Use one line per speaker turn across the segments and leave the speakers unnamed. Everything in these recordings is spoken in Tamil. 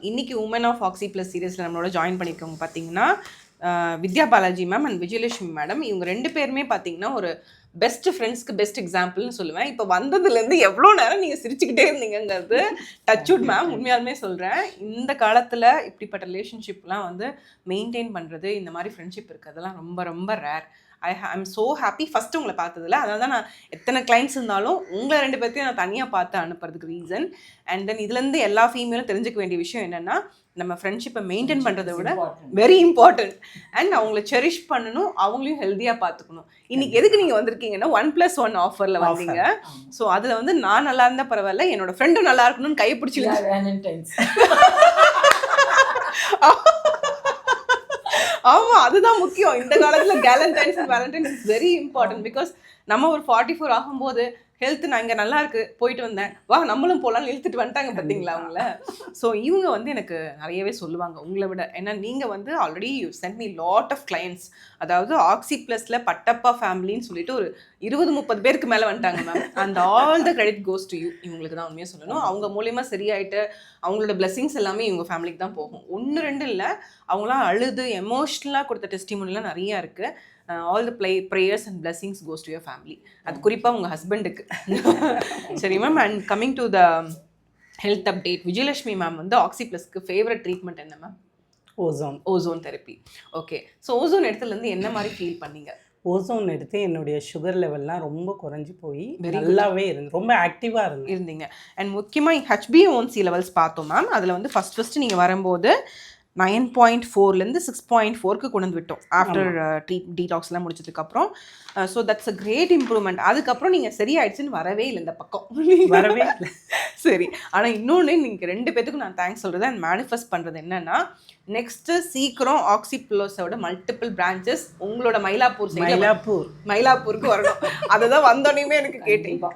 இன்னைக்கு உமன் ஆஃப் ஆக்சி ப்ளஸ் சீரியஸில் நம்மளோட ஜாயின் பண்ணியிருக்கவங்க பார்த்தீங்கன்னா Vidya Balaji ma'am and Vijayalakshmi madam. இவங்க 2 பேருமே பார்த்தீங்கன்னா ஒரு பெஸ்ட் ஃப்ரெண்ட்ஸ்க்கு பெஸ்ட் எக்ஸாம்பிள்னு சொல்லுவேன். இப்போ வந்ததுலேருந்து எவ்வளோ நேரம் நீங்கள் சிரிச்சுக்கிட்டே இருந்தீங்கிறது டச்வுட் மேம். உண்மையாலுமே சொல்கிறேன், இந்த காலத்தில் இப்படிப்பட்ட ரிலேஷன்ஷிப்லாம் வந்து மெயின்டைன் பண்ணுறது, இந்த மாதிரி ஃப்ரெண்ட்ஷிப் இருக்கிறதெல்லாம் ரொம்ப ரொம்ப rare. I'm so happy first உங்களை பார்த்ததில்ல. அதனால தான் நான் எத்தனை கிளைண்ட்ஸ் இருந்தாலும் உங்களை 2 பேர்த்தையும் நான் தனியாக பார்த்து அனுப்புறதுக்கு ரீசன். அண்ட் தென் இதுலேருந்து எல்லா ஃபீமேலும் தெரிஞ்சுக்க வேண்டிய விஷயம் என்னென்னா, நம்ம ஃப்ரெண்ட்ஷிப்பை மெயின்டைன் பண்ணுறதை விட வெரி இம்பார்ட்டன்ட் அண்ட் அவங்கள செரிஷ் பண்ணணும், அவங்களையும் ஹெல்த்தியாக பார்த்துக்கணும். இன்னைக்கு எதுக்கு நீங்கள் வந்திருக்கீங்கன்னா 1+1 ஆஃபரில் வந்தீங்க. ஸோ அதில் வந்து நான் நல்லா இருந்தால் பரவாயில்ல, என்னோட ஃப்ரெண்டும் நல்லா இருக்கணும்னு கைப்பிடிச்சி ஆமா, அதுதான் முக்கியம். இந்த காலத்துல galentines and valentines is very important. Because நம்ம ஒரு 44 ஆகும்போது ஹெல்த் நான் இங்கே நல்லா இருக்கு போயிட்டு வந்தேன், வா நம்மளும் போகலான்னு இழுத்துட்டு வந்துட்டாங்க பார்த்தீங்களா அவங்கள. ஸோ இவங்க வந்து எனக்கு நிறையவே சொல்லுவாங்க உங்களை விட. ஏன்னா நீங்கள் வந்து already you sent me lot of clients. அதாவது ஆக்சி ப்ளஸில் பட்டப்பா ஃபேமிலின்னு சொல்லிட்டு ஒரு 20-30 பேருக்கு மேலே வந்துட்டாங்க ma'am. And all the credit goes to you. இவங்களுக்கு தான் உண்மையாக சொல்லணும். அவங்க மூலியமாக சரியாயிட்டு அவங்களோட பிளெஸிங்ஸ் எல்லாமே இவங்க ஃபேமிலிக்கு தான் போகும். 1-2 இல்லை, அவங்களாம் அழுது எமோஷ்னலாக கொடுத்த டெஸ்டிமோனிலாம் நிறையா இருக்குது. All the prayers and blessings goes to your family. அது குறிப்பாக உங்கள் ஹஸ்பண்டுக்கு. சரி ma'am, and coming to the health update, Vijayalakshmi ma'am வந்து ஆக்சி ப்ளஸ்க்கு ஃபேவரட் ட்ரீட்மெண்ட் என்ன ma'am? Ozone therapy. Okay, so ozone இடத்துலேருந்து என்ன மாதிரி ஃபீல் பண்ணீங்க?
ஓசோன் எடுத்து என்னுடைய சுகர் லெவல்லாம் ரொம்ப குறைஞ்சி போய் நல்லாவே ரொம்ப ஆக்டிவாக
இருந்தீங்க. அண்ட் முக்கியமாக HbA1c லெவல்ஸ் பார்த்தோம் மேம். அதில் வந்து ஃபஸ்ட்டு நீங்கள் வரும்போது 9.4லேருந்து 6.4க்கு கொண்டு வந்து விட்டோம் ஆஃப்டர் டீடாக்ஸ்லாம் முடிச்சதுக்கப்புறம். So that's a great improvement. அதுக்கப்புறம் நீங்கள் சரியாயிடுச்சுன்னு வரவே இல்லை இந்த பக்கம், வரவே இல்லை. சரி, ஆனால் இன்னொன்று நீங்கள் 2 பேத்துக்கும் நான் தேங்க்ஸ் சொல்கிறது அண்ட் மேனிஃபெஸ்ட் பண்ணுறது என்னென்னா, நெக்ஸ்ட்டு சீக்கிரம் ஆக்சி ப்ளஸோட மல்டிபிள் பிரான்ச்சஸ் உங்களோட மயிலாப்பூருக்கு வரணும். அதை தான் வந்தோடனே எனக்கு கேட்டீங்க.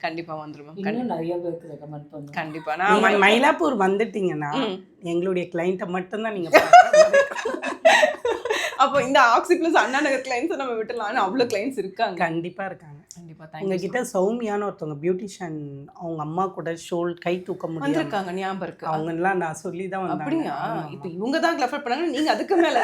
கண்டிப்பாக வந்துடும் மேம்.
நிறைய பேருக்கு ரெக்கமெண்ட் பண்ணுவோம்.
கண்டிப்பாக நான்
மயிலாப்பூர் வந்துட்டீங்கன்னா எங்களுடைய கிளைண்ட்டை மட்டும்தான் நீங்கள்
அப்போ இந்த ஆக்சி ப்ளஸ் அண்ணா நகர் கிளைண்ட்ஸை நம்ம விட்டுலான்னு அவ்வளோ கிளைண்ட்ஸ் இருக்காங்க.
கண்டிப்பாக இருக்காங்க. கண்டிப்பாக உங்ககிட்ட சௌமியான ஒருத்தவங்க பியூட்டிஷியன், அவங்க அம்மா கூட கை தூக்க முடியும்
இருக்காங்க, ஞாபகம் இருக்கு.
அவங்கெல்லாம் நான் சொல்லி தான் வந்தேன்.
அப்படியா? இப்போ இவங்க தான் ரெஃபர் பண்ணாங்க, நீங்கள் அதுக்கு மேலே.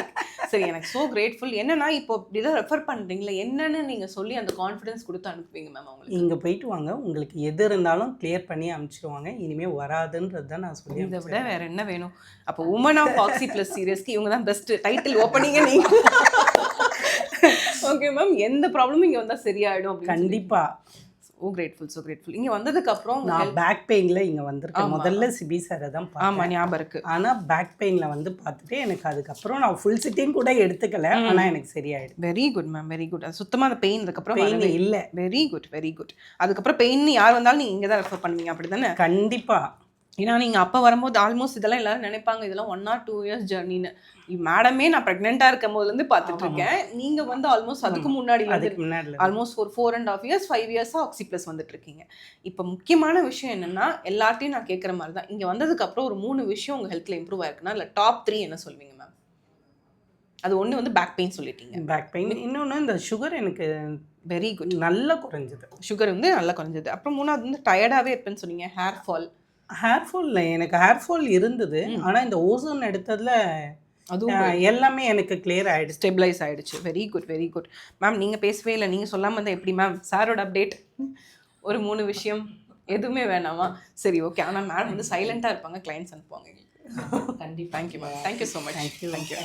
சரி, எனக்கு ஸோ கிரேட்ஃபுல். என்னன்னா இப்போ இப்படிதான் ரெஃபர் பண்ணுறீங்களா, என்னன்னு நீங்கள் சொல்லி அந்த கான்ஃபிடன்ஸ் கொடுத்து அனுப்புவீங்க மேம் அவங்களுக்கு?
இங்கே போயிட்டு வாங்க, உங்களுக்கு எது இருந்தாலும் கிளியர் பண்ணி அனுப்பிச்சிடுவாங்க. இனிமேல் வராதுன்றது தான் நான் சொல்லி.
இதை விட வேற என்ன வேணும்? அப்போ உமன் ஆஃப் ஆக்சி ப்ளஸ் சீரியஸ்க்கு இவங்க தான் பெஸ்ட் டைட்டில் ஓப்பனிங்க நீங்கள். ஓகே மேம், எந்த ப்ராப்ளமும் இங்கே வந்தால் சரியாயிடும்.
கண்டிப்பாக.
So grateful. இங்கே வந்ததுக்கப்புறம்
நான் பேக் பெயினில் இங்கே வந்திருக்கேன். முதல்ல சிபி சாரை தான் பார்த்தேன்.
ஆமாம், ஞாபகம் இருக்குது.
ஆனால் பேக் பெயினில் வந்து பார்த்துட்டு எனக்கு அதுக்கப்புறம் நான் ஃபுல் சிட்டிங் கூட எடுத்துக்கல. ஆனால் எனக்கு சரியாயிடும்.
Very good ma'am, very good. அது சுத்தமாக அந்த பெயின் அதுக்கப்புறம்
பெயின் இல்லை.
Very good. அதுக்கப்புறம் பெயின் யார் வந்தாலும் நீங்கள் இங்கே தான் ரெஃபர் பண்ணுவீங்க, அப்படி தானே?
கண்டிப்பாக.
ஏன்னா நீங்கள் அப்போ வரும்போது ஆல்மோஸ்ட் இதெல்லாம் எல்லாரும் நினைப்பாங்க இதெல்லாம் 1 or 2 years ஜர்னின்னு. மேடமே நான் ப்ரெக்னெண்ட்டாக இருக்கும் போதுலேருந்து பார்த்துட்டு இருக்கேன். நீங்கள் வந்து ஆல்மோஸ்ட் அதுக்கு முன்னாடி ஆல்மோஸ்ட் ஒரு 4.5 years 5 years ஆக்சி ப்ளஸ் வந்துட்டு இருக்கீங்க. இப்போ முக்கியமான விஷயம் என்னென்னா, எல்லார்ட்டையும் நான் கேட்குற மாதிரி தான், இங்கே வந்ததுக்கப்புறம் ஒரு 3 விஷயம் உங்கள் ஹெல்த்தில் இம்ப்ரூவ் ஆயிருக்குன்னா இல்லை டாப் 3 என்ன சொல்வீங்க மேம்? அது ஒன்று வந்து பேக் பெயின் சொல்லிட்டீங்க.
Back pain. இன்னொன்று இந்த சுகர் எனக்கு
வெரி குட்,
நல்லா குறைஞ்சது.
சுகர் வந்து நல்லா குறைஞ்சது. அப்புறம் 3வது வந்து டயர்டாகவே இருப்பேன்னு சொன்னீங்க.
ஹேர் ஃபால் எனக்கு ஹேர் ஃபால் இருந்தது. ஆனால் இந்த ஓசோன் எடுத்ததில் அதுவும் எல்லாமே எனக்கு கிளியர் ஆகிடுச்சு,
ஸ்டெபிளைஸ் ஆகிடுச்சு. Very good ma'am. நீங்கள் பேசவே இல்லை, நீங்கள் சொல்லாமல் இருந்தால் எப்படி மேம்? சாரோட அப்டேட் ஒரு 3 விஷயம் எதுவுமே வேணாமா? சரி, ஓகே. ஆனால் மேடம் வந்து சைலண்ட்டாக இருப்பாங்க, கிளைண்ட்ஸ் அனுப்புவாங்க.
கண்டிப்பாக.
Thank you ma'am. Thank you so much.
Thank you.